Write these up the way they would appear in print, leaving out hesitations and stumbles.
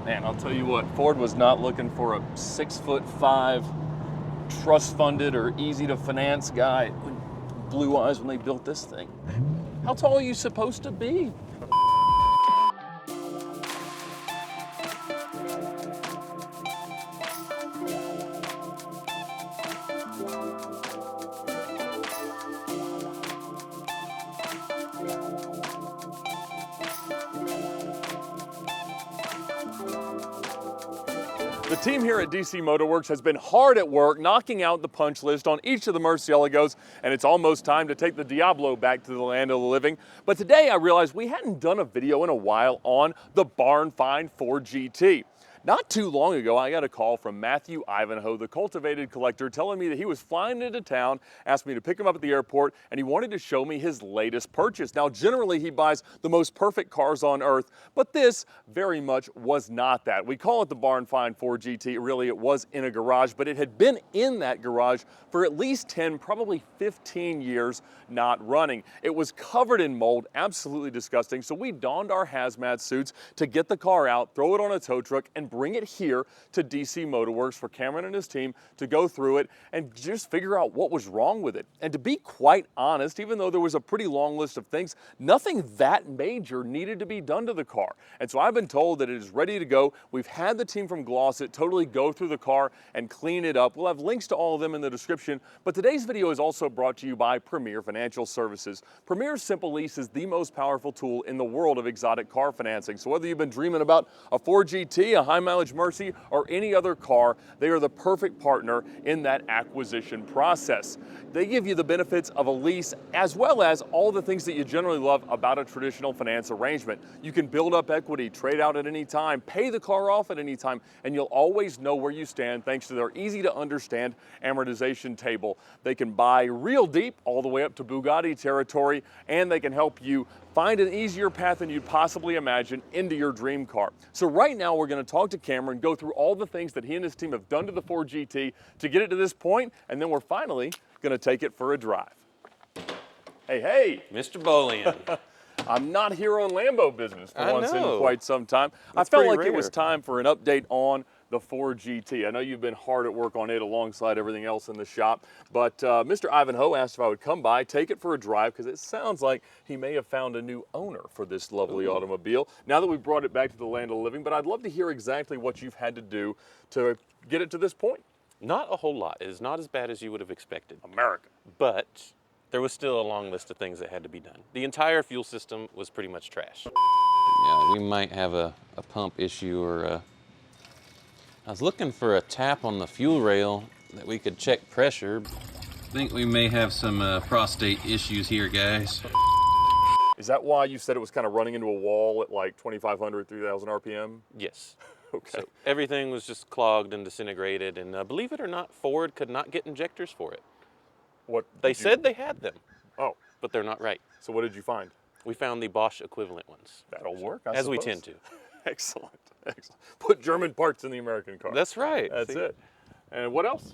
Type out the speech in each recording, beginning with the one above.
Man, I'll tell you what, Ford was not looking for a 6'5", trust-funded or easy-to-finance guy with blue eyes when they built this thing. How tall are you supposed to be? The team here at DC Motor Works has been hard at work knocking out the punch list on each of the Murciélagos, and it's almost time to take the Diablo back to the land of the living. But today I realized we hadn't done a video in a while on the Barn Find 4 GT. Not too long ago, I got a call from Matthew Ivanhoe, the cultivated collector, telling me that he was flying into town, asked me to pick him up at the airport, and he wanted to show me his latest purchase. Now, generally, he buys the most perfect cars on earth, but this very much was not that. We call it the Barn Find 4 GT. Really, it was in a garage, but it had been in that garage for at least 10, probably 15 years, not running. It was covered in mold, absolutely disgusting, so we donned our hazmat suits to get the car out, throw it on a tow truck, and bring it here to DC Motor Works for Cameron and his team to go through it and just figure out what was wrong with it. And to be quite honest, even though there was a pretty long list of things, nothing that major needed to be done to the car. And so I've been told that it is ready to go. We've had the team from Glossit totally go through the car and clean it up. We'll have links to all of them in the description, but today's video is also brought to you by Premier Financial Services. Premier Simple Lease is the most powerful tool in the world of exotic car financing. So whether you've been dreaming about a 4 GT, a high mileage Mercy, or any other car, they are the perfect partner in that acquisition process. They give you the benefits of a lease as well as all the things that you generally love about a traditional finance arrangement. You can build up equity, trade out at any time, pay the car off at any time, and you'll always know where you stand thanks to their easy to understand amortization table. They can buy real deep all the way up to Bugatti territory, and they can help you find an easier path than you'd possibly imagine into your dream car. So right now we're going to talk to Cameron, go through all the things that he and his team have done to the 4 GT to get it to this point, and then we're finally going to take it for a drive. Hey. Mr. Bolian. I'm not here on Lambo business for once in quite some time. That's I felt like rare. it was time for an update on the 4 GT. I know you've been hard at work on it alongside everything else in the shop, but Mr. Ivanhoe asked if I would come by, take it for a drive, because it sounds like he may have found a new owner for this lovely automobile now that we've brought it back to the land of the living. But I'd love to hear exactly what you've had to do to get it to this point. Not a whole lot. It is not as bad as you would have expected. America. But there was still a long list of things that had to be done. The entire fuel system was pretty much trash. Yeah, we might have a pump issue or I was looking for a tap on the fuel rail that we could check pressure. I think we may have some prostate issues here, guys. Is that why you said it was kind of running into a wall at like 2,500, 3,000 RPM? Yes. Okay. So everything was just clogged and disintegrated, and believe it or not, Ford could not get injectors for it. What? They said they had them. Oh. But they're not right. So what did you find? We found the Bosch equivalent ones. That'll work, I As suppose. we tend to. Excellent. Excellent. Put German parts in the American car. That's right. That's it. And what else?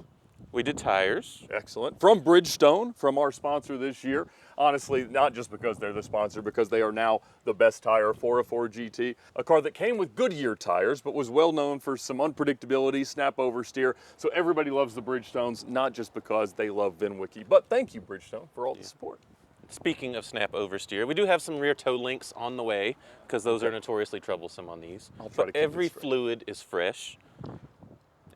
We did tires. Excellent. From Bridgestone, from our sponsor this year. Honestly, not just because they're the sponsor, because they are now the best tire for a 4 GT. A car that came with Goodyear tires, but was well known for some unpredictability, snap oversteer. So everybody loves the Bridgestones, not just because they love VINwiki. But thank you, Bridgestone, for all the support. Speaking of snap oversteer, we do have some rear toe links on the way because those are notoriously troublesome on these. I'll try to keep every it straight. fluid is fresh.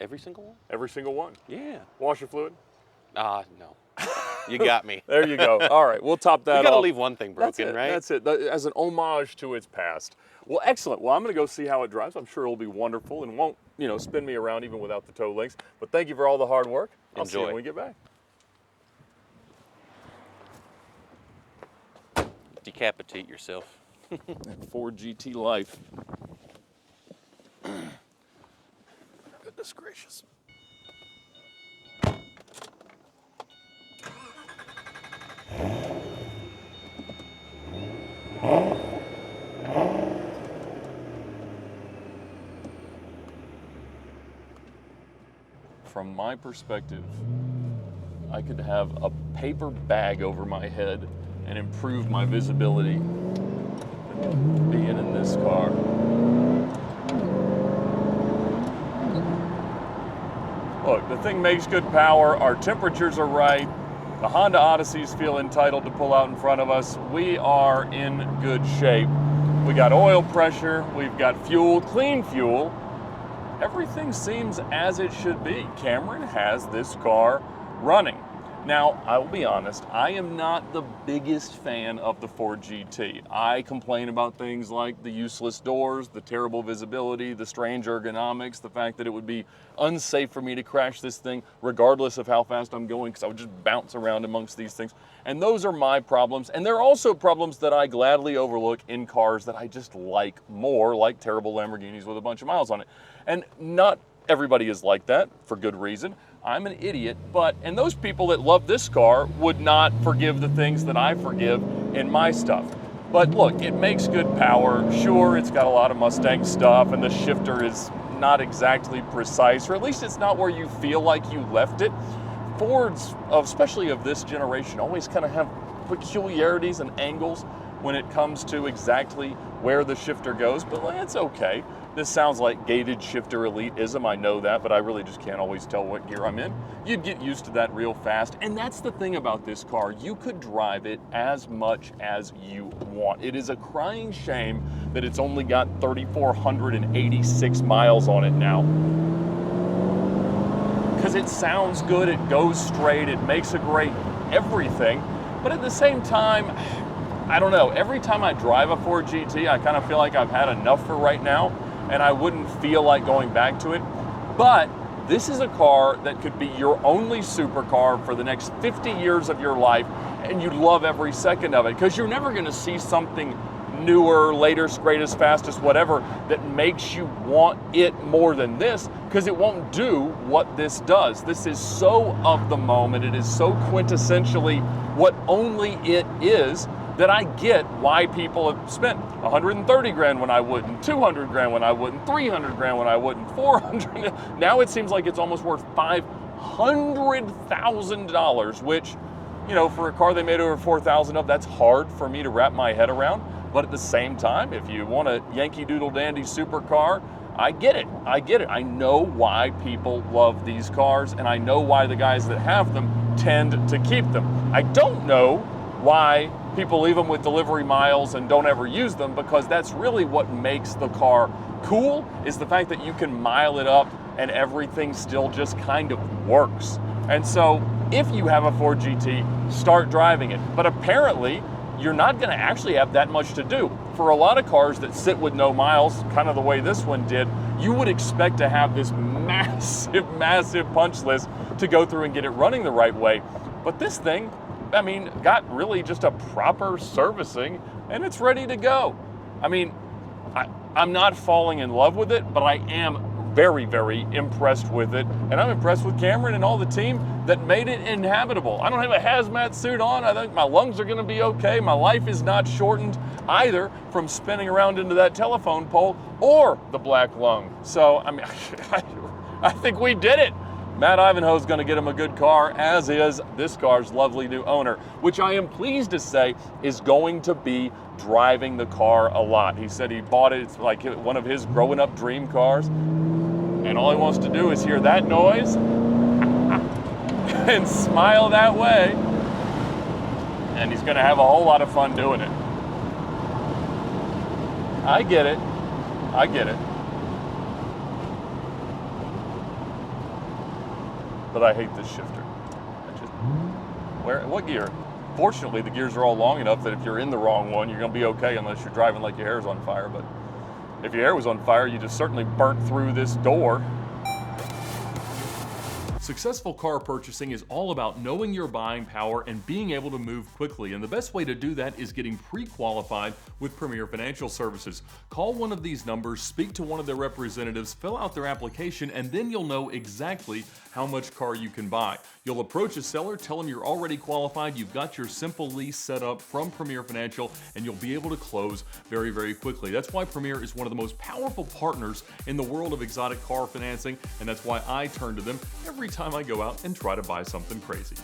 Every single one? Every single one? Yeah. Washer fluid? No. You got me. There you go. All right, we'll top that off. You gotta leave one thing broken, right? That's it, as an homage to its past. Well, excellent. Well, I'm gonna go see how it drives. I'm sure it'll be wonderful and won't, spin me around even without the toe links. But thank you for all the hard work. I'll see you when we get back. Decapitate yourself. 4 GT life. Goodness gracious. From my perspective, I could have a paper bag over my head and improve my visibility being in this car. Look, the thing makes good power. Our temperatures are right. The Honda Odysseys feel entitled to pull out in front of us. We are in good shape. We got oil pressure, we've got fuel, clean fuel. Everything seems as it should be. Cameron has this car running. Now, I will be honest, I am not the biggest fan of the Ford GT. I complain about things like the useless doors, the terrible visibility, the strange ergonomics, the fact that it would be unsafe for me to crash this thing regardless of how fast I'm going, because I would just bounce around amongst these things. And those are my problems. And they're also problems that I gladly overlook in cars that I just like more, like terrible Lamborghinis with a bunch of miles on it. And not everybody is like that, for good reason. I'm an idiot, and those people that love this car would not forgive the things that I forgive in my stuff. But look, it makes good power. Sure, it's got a lot of Mustang stuff, and the shifter is not exactly precise, or at least it's not where you feel like you left it. Fords, especially of this generation, always kind of have peculiarities and angles when it comes to exactly where the shifter goes, but it's okay. This sounds like gated shifter elitism, I know that, but I really just can't always tell what gear I'm in. You'd get used to that real fast, and that's the thing about this car. You could drive it as much as you want. It is a crying shame that it's only got 3,486 miles on it now. Because it sounds good, it goes straight, it makes a great everything, but at the same time, I don't know, every time I drive a Ford GT, I kind of feel like I've had enough for right now, and I wouldn't feel like going back to it. But this is a car that could be your only supercar for the next 50 years of your life, and you'd love every second of it, because you're never gonna see something newer, latest, greatest, fastest, whatever, that makes you want it more than this, because it won't do what this does. This is so of the moment, it is so quintessentially what only it is, that I get why people have spent 130 grand when I wouldn't, 200 grand when I wouldn't, 300 grand when I wouldn't, 400. Now it seems like it's almost worth $500,000, which, you know, for a car they made over 4,000 of, that's hard for me to wrap my head around. But at the same time, if you want a Yankee Doodle Dandy supercar, I get it. I get it. I know why people love these cars, and I know why the guys that have them tend to keep them. I don't know why people leave them with delivery miles and don't ever use them, because that's really what makes the car cool, is the fact that you can mile it up and everything still just kind of works. And so if you have a Ford GT, start driving it. But apparently you're not gonna actually have that much to do. For a lot of cars that sit with no miles, kind of the way this one did, you would expect to have this massive, massive punch list to go through and get it running the right way. But this thing, I mean, got really just a proper servicing and it's ready to go. I mean, I'm not falling in love with it, but I am very, very impressed with it. And I'm impressed with Cameron and all the team that made it inhabitable. I don't have a hazmat suit on. I think my lungs are gonna be okay. My life is not shortened either from spinning around into that telephone pole or the black lung. So, I mean, I think we did it. Matt Ivanhoe's gonna get him a good car, as is this car's lovely new owner, which I am pleased to say is going to be driving the car a lot. He said he bought it, it's like one of his growing up dream cars, and all he wants to do is hear that noise and smile that way, and he's gonna have a whole lot of fun doing it. I get it, I get it. But I hate this shifter. What gear? Fortunately, the gears are all long enough that if you're in the wrong one, you're gonna be okay unless you're driving like your hair's on fire. But if your hair was on fire, you just certainly burnt through this door. Successful car purchasing is all about knowing your buying power and being able to move quickly. And the best way to do that is getting pre-qualified with Premier Financial Services. Call one of these numbers, speak to one of their representatives, fill out their application, and then you'll know exactly how much car you can buy. You'll approach a seller, tell them you're already qualified, you've got your simple lease set up from Premier Financial, and you'll be able to close very, very quickly. That's why Premier is one of the most powerful partners in the world of exotic car financing, and that's why I turn to them every time I go out and try to buy something crazy.